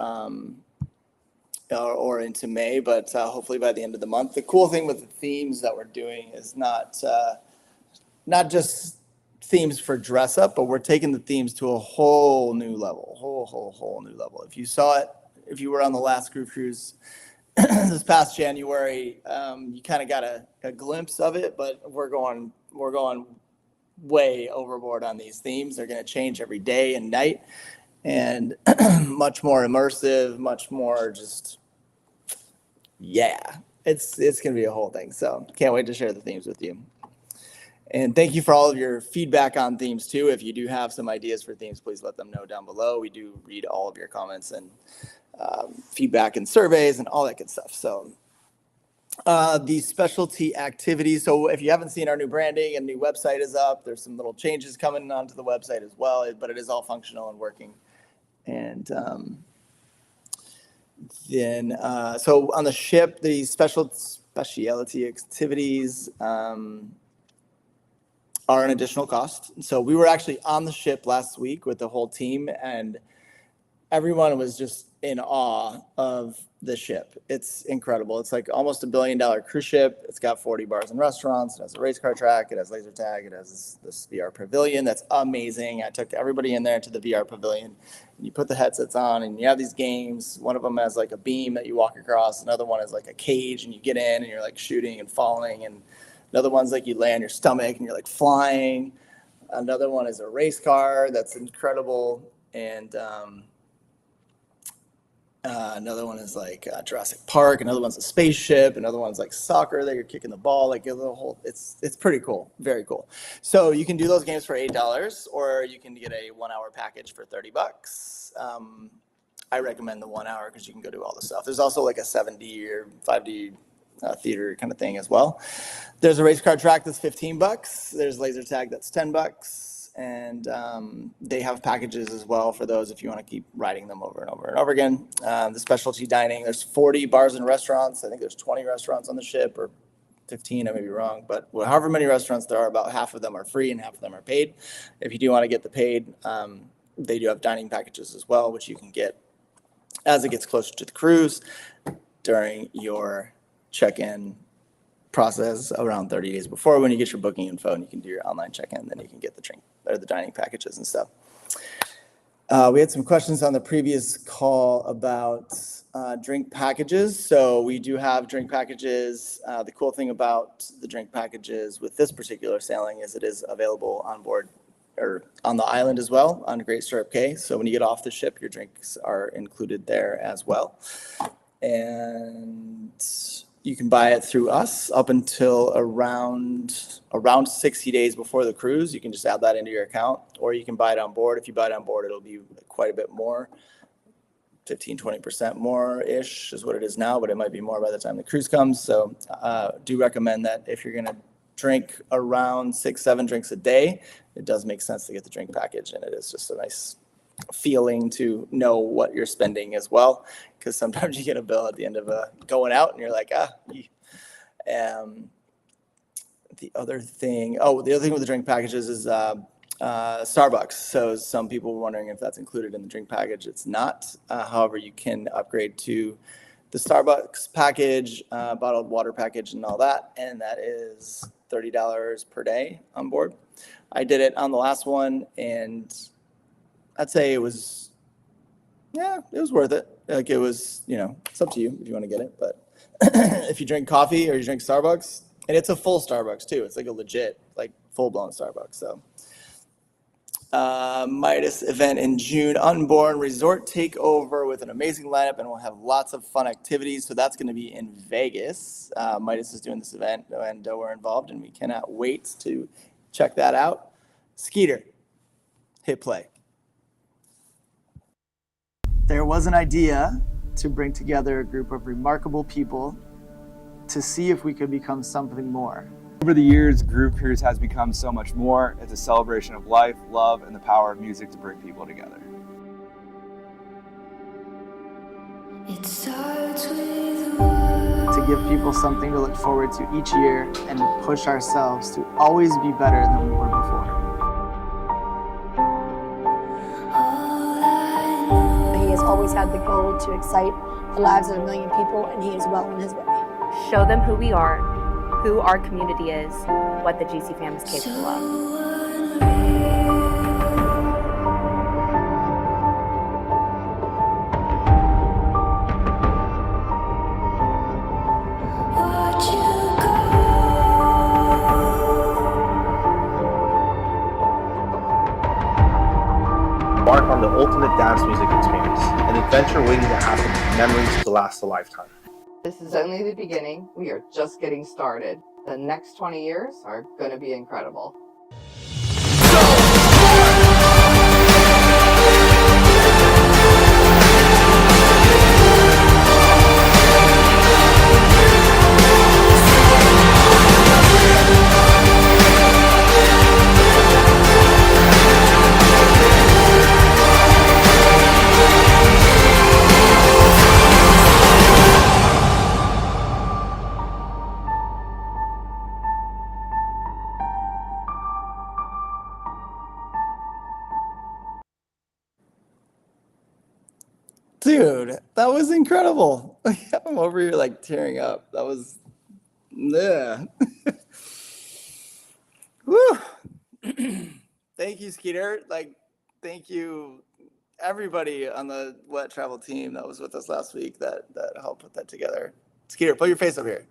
into May, but hopefully by the end of the month. The cool thing with the themes that we're doing is not just themes for dress up, but we're taking the themes to a whole new level, whole new level. If you saw it, if you were on the last Groove Cruise this past January, you kind of got a glimpse of it, but we're going way overboard on these themes. They're going to change every day and night, and much more immersive, much more just, yeah, it's going to be a whole thing. So can't wait to share the themes with you. And thank you for all of your feedback on themes too. If you do have some ideas for themes, please let them know down below. We do read all of your comments and feedback and surveys and all that good stuff. So the specialty activities. So if you haven't seen our new branding and new website is up, there's some little changes coming onto the website as well, but it is all functional and working. And then so on the ship, the specialty activities, are an additional cost. So we were actually on the ship last week with the whole team, and everyone was just in awe of the ship. It's incredible. It's like almost $1 billion cruise ship. It's got 40 bars and restaurants. It has a race car track. It has laser tag. It has this VR pavilion. That's amazing. I took everybody in there to the VR pavilion. You put the headsets on and you have these games. One of them has like a beam that you walk across. Another one is like a cage and you get in and you're like shooting and falling. And another one's like you lay on your stomach and you're like flying. Another one is a race car that's incredible. And another one is like Jurassic Park. Another one's a spaceship. Another one's like soccer that you're kicking the ball. Like a little whole. It's pretty cool. Very cool. So you can do those games for $8, or you can get a 1 hour package for $30. I recommend the 1 hour because you can go do all the stuff. There's also like a 7D or 5D theater kind of thing as well. There's a race car track that's $15. There's laser tag that's $10. And they have packages as well for those if you want to keep riding them over and over and over again. The specialty dining, there's 40 bars and restaurants. I think there's 20 restaurants on the ship, or 15, I may be wrong. But however many restaurants there are, about half of them are free and half of them are paid. If you do want to get the paid, they do have dining packages as well, which you can get as it gets closer to the cruise during your check-in process around 30 days before. When you get your booking info and you can do your online check-in, then you can get the drink or the dining packages and stuff. We had some questions on the previous call about drink packages. So we do have drink packages. The cool thing about the drink packages with this particular sailing is it is available on board or on the island as well on Great Stirrup Cay. So when you get off the ship, your drinks are included there as well. And you can buy it through us up until around 60 days before the cruise. You can just add that into your account, or you can buy it on board. If you buy it on board, it'll be quite a bit more, 15-20% more-ish is what it is now, but it might be more by the time the cruise comes. So do recommend that if you're going to drink around 6-7 drinks a day, it does make sense to get the drink package, and it is just a nice feeling to know what you're spending as well, because sometimes you get a bill at the end of going out and you're like, the other thing with the drink packages is Starbucks. So some people were wondering if that's included in the drink package. It's not. However, you can upgrade to the Starbucks package, bottled water package and all that, and that is $30 per day on board. I did it on the last one, and I'd say it was worth it. Like it was, it's up to you if you want to get it. But if you drink coffee or you drink Starbucks, and it's a full Starbucks too. It's like a legit, like full-blown Starbucks. So Midas event in June, Unborn Resort Takeover with an amazing lineup, and we'll have lots of fun activities. So that's going to be in Vegas. Midas is doing this event, and we're involved, and we cannot wait to check that out. Skeeter, hit play. There was an idea to bring together a group of remarkable people to see if we could become something more. Over the years, Groove Cruise has become so much more. It's a celebration of life, love, and the power of music to bring people together. It starts with words. To give people something to look forward to each year and push ourselves to always be better than we were before. He has always had the goal to excite the lives of 1 million people, and he is well on his way. Show them who we are, who our community is, what the GC fam is capable of. Embark on the ultimate dance music experience, an adventure waiting to happen, memories to last a lifetime. This is only the beginning. We are just getting started. The next 20 years are going to be incredible. Dude, that was incredible. I'm over here like tearing up. That was, yeah. Woo. Thank you, Skeeter. Like, thank you, everybody on the Wet Travel team that was with us last week that helped put that together. Skeeter, put your face up here.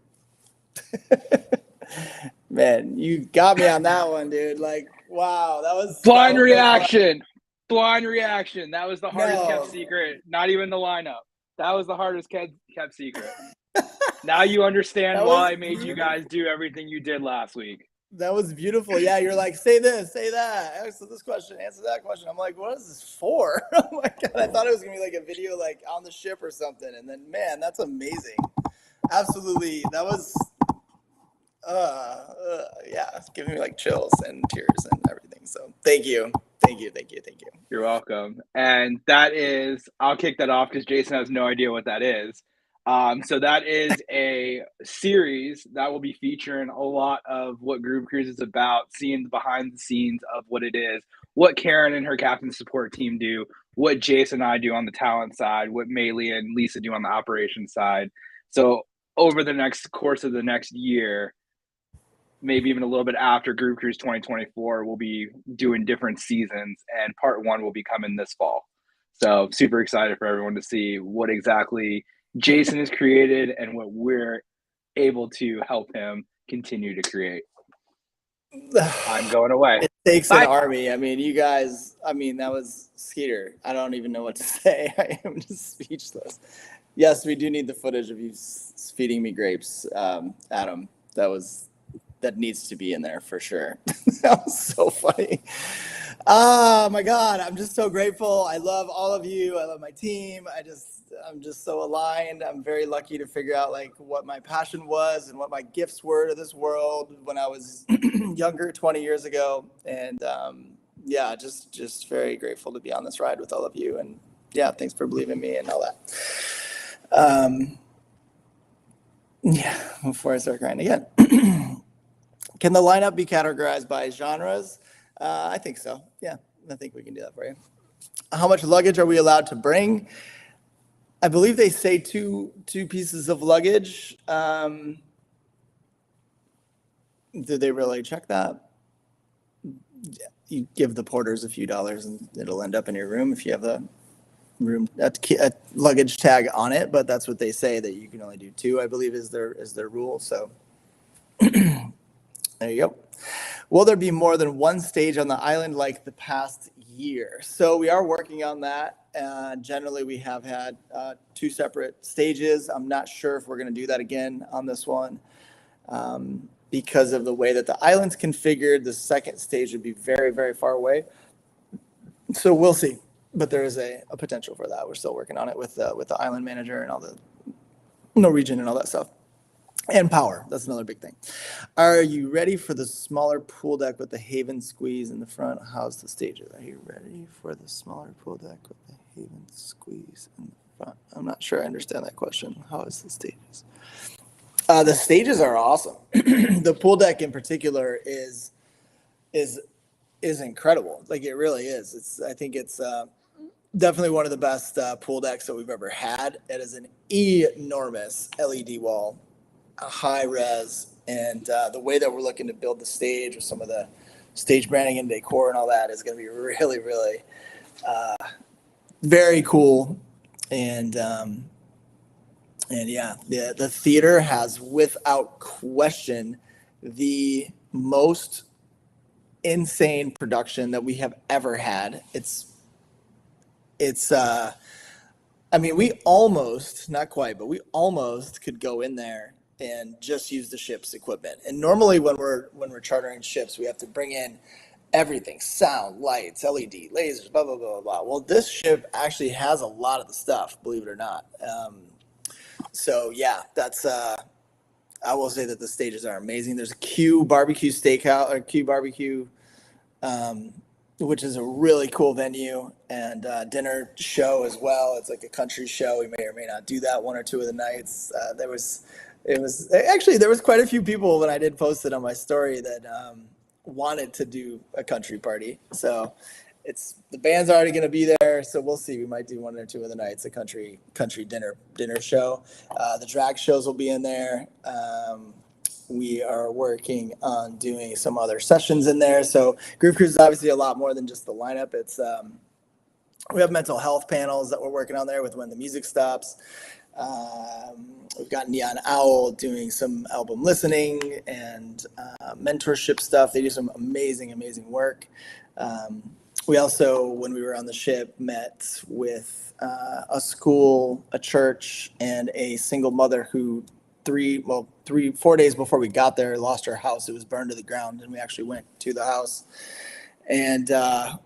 Man, you got me on that one, dude. Like, wow, that was Blind so reaction. Blind reaction. That was the hardest No. kept secret. Not even the lineup. That was the hardest kept secret. Now you understand That why was I made you guys do everything you did last week. That was beautiful. Yeah, you're like, say this, say that, answer this question, answer that question. I'm like, what is this for? Oh my God, I thought it was gonna be like a video like on the ship or something. And then, man, that's amazing. Absolutely, that was, yeah, it's giving me like chills and tears and everything. So thank you, thank you, thank you, thank you. You're welcome. And that is, I'll kick that off because Jason has no idea what that is. So that is a series that will be featuring a lot of what Groove Cruise is about, seeing the behind the scenes of what it is, what Karen and her captain support team do, what Jason and I do on the talent side, what Maylee and Lisa do on the operations side. So over the next course of the next year, maybe even a little bit after Groove Cruise 2024, we'll be doing different seasons, and part 1 will be coming this fall. So super excited for everyone to see what exactly Jason has created and what we're able to help him continue to create. I'm going away. It takes Bye. an army. I mean, you guys, I mean, that was Skeeter. I don't even know what to say. I am just speechless. Yes, we do need the footage of you feeding me grapes, Adam. That needs to be in there for sure. That was so funny. Oh my God, I'm just so grateful. I love all of you. I love my team. I'm just so aligned. I'm very lucky to figure out like what my passion was and what my gifts were to this world when I was younger, 20 years ago. And yeah, just very grateful to be on this ride with all of you. And yeah, thanks for believing in me and all that. Yeah, before I start crying again. Can the lineup be categorized by genres? I think so. Yeah, I think we can do that for you. How much luggage are we allowed to bring? I believe they say two pieces of luggage. Did they really check that? You give the porters a few dollars and it'll end up in your room if you have the room a luggage tag on it. But that's what they say, that you can only do 2, I believe, is their rule. So there you go. Will there be more than one stage on the island like the past year? So we are working on that. Generally, we have had 2 separate stages. I'm not sure if we're going to do that again on this one. Because of the way that the island's configured, the second stage would be very, very far away. So we'll see. But there is a potential for that. We're still working on it with the island manager and all the Norwegian and all that stuff. And power. That's another big thing. Are you ready for the smaller pool deck with the Haven squeeze in the front? How's the stages? Are you ready for the smaller pool deck with the Haven squeeze in the front? I'm not sure I understand that question. How is the stages? The stages are awesome. The pool deck in particular is incredible. Like, it really is. I think it's definitely one of the best pool decks that we've ever had. It is an enormous LED wall, a high res, and the way that we're looking to build the stage with some of the stage branding and decor and all that is going to be really, really very cool. And yeah, the theater has, without question, the most insane production that we have ever had. It's I mean, we almost, not quite, but we almost could go in there and just use the ship's equipment. And normally when we're chartering ships, we have to bring in everything: sound, lights, LED, lasers, blah, blah, blah, blah. Well, this ship actually has a lot of the stuff, believe it or not. So yeah, that's, I will say that the stages are amazing. There's a Q Barbecue Steakhouse, or Q Barbecue, which is a really cool venue, and dinner show as well. It's like a country show. We may or may not do that one or two of the nights. There was quite a few people when I did post it on my story that wanted to do a country party. So the band's already going to be there, so we'll see. We might do one or two other nights, a country dinner show. The drag shows will be in there. We are working on doing some other sessions in there. So Groove Cruise is obviously a lot more than just the lineup. It's we have mental health panels that we're working on there with When the Music Stops. We've got Neon Owl doing some album listening and mentorship stuff. They do some amazing work. We also, when we were on the ship, met with a school, a church, and a single mother who 4 days before we got there lost her house. It was burned to the ground, and we actually went to the house. And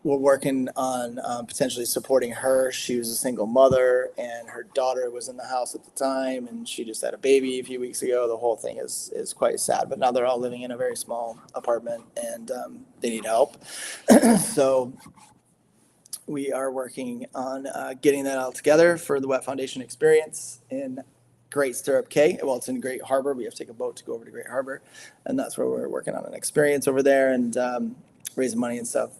we're working on potentially supporting her. She was a single mother, and her daughter was in the house at the time, and she just had a baby a few weeks ago. The whole thing is quite sad, but now they're all living in a very small apartment, and they need help. So we are working on getting that all together for the Wet Foundation experience in Great Stirrup Cay. Well, it's in Great Harbor. We have to take a boat to go over to Great Harbor, and that's where we're working on an experience over there and raising money and stuff.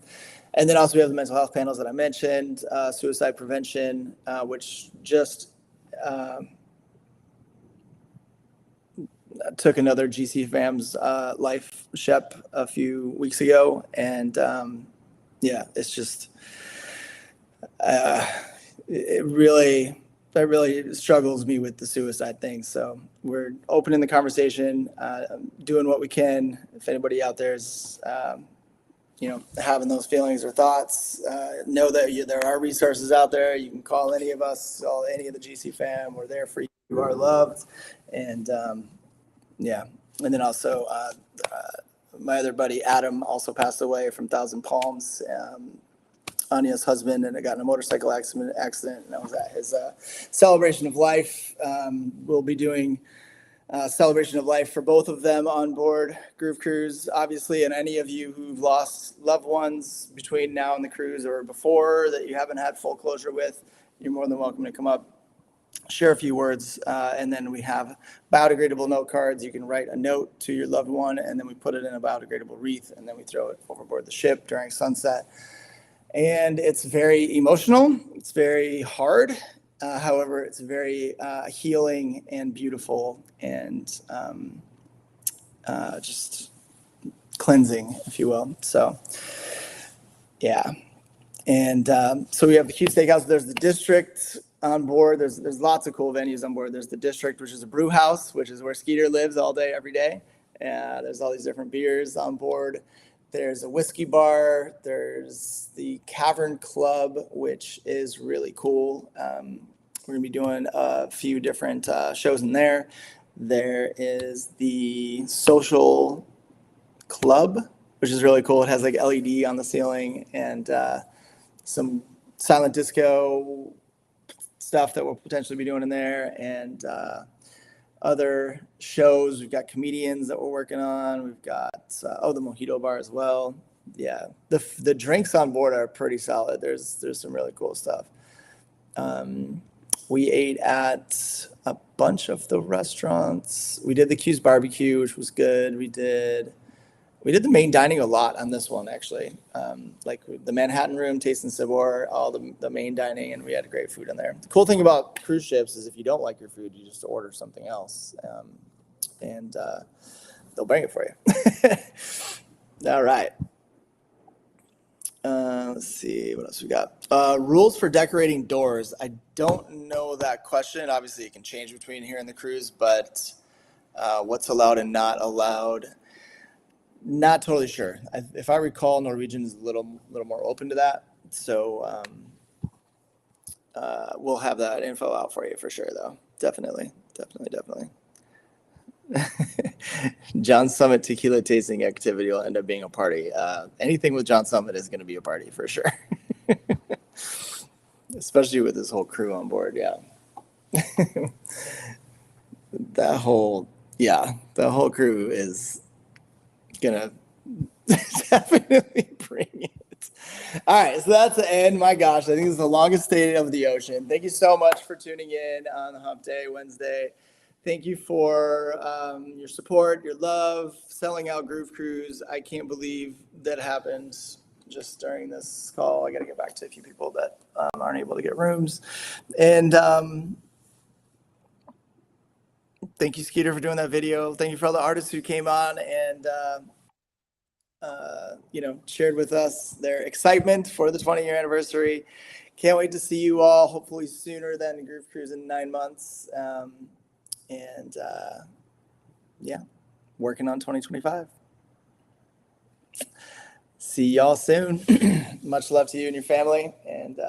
And then also we have the mental health panels that I mentioned, suicide prevention, which just took another GC Fam's life, Shep, a few weeks ago. And yeah, it's just, it really struggles me with the suicide thing. So we're opening the conversation, doing what we can. If anybody out there is, having those feelings or thoughts, know that there are resources out there. You can call any of us, call any of the GC Fam. We're there for you. You are loved. And yeah. And then also my other buddy, Adam, also passed away from Thousand Palms. Anya's husband, and I got in a motorcycle accident, and I was at his celebration of life. We'll be doing celebration of life for both of them on board Groove Cruise, obviously, and any of you who've lost loved ones between now and the cruise or before that you haven't had full closure with, you're more than welcome to come up, share a few words, and then we have biodegradable note cards. You can write a note to your loved one, and then we put it in a biodegradable wreath, and then we throw it overboard the ship during sunset. And it's very emotional. It's very hard. However, it's very healing and beautiful and just cleansing, if you will. So, yeah. And so we have the Cute Steakhouse. There's the District on board. There's lots of cool venues on board. There's the District, which is a brew house, which is where Skeeter lives all day, every day. There's all these different beers on board. There's a whiskey bar. There's the Cavern Club, which is really cool. We're going to be doing a few different shows in there. There is the Social Club, which is really cool. It has like LED on the ceiling and some silent disco stuff that we'll potentially be doing in there, and other shows. We've got comedians that we're working on. We've got the Mojito Bar as well. Yeah, the drinks on board are pretty solid. There's some really cool stuff. We ate at a bunch of the restaurants. We did the Q's Barbecue, which was good. We did the main dining a lot on this one, actually. Like the Manhattan Room, Taste and Sabor, all the main dining, and we had great food in there. The cool thing about cruise ships is if you don't like your food, you just order something else, and they'll bring it for you. All right. Let's see what else we got. Rules for decorating doors. I don't know that question. Obviously, it can change between here and the cruise, but what's allowed and not allowed, not totally sure. If I recall, Norwegian is a little more open to that. So we'll have that info out for you for sure, though. Definitely. John Summit tequila tasting activity will end up being a party. Anything with John Summit is going to be a party for sure. Especially with this whole crew on board. Yeah. The whole crew is gonna definitely bring it. All right, so that's the end. My gosh, I think this is the longest day of the ocean. Thank you so much for tuning in on the Hump Day Wednesday. Thank you for your support, your love, selling out Groove Cruise. I can't believe that happened. just during this call. I got to get back to a few people that aren't able to get rooms. And thank you, Skeeter, for doing that video. Thank you for all the artists who came on and shared with us their excitement for the 20-year anniversary. Can't wait to see you all, hopefully sooner than Groove Cruise in 9 months. Working on 2025. See y'all soon. Much love to you and your family, and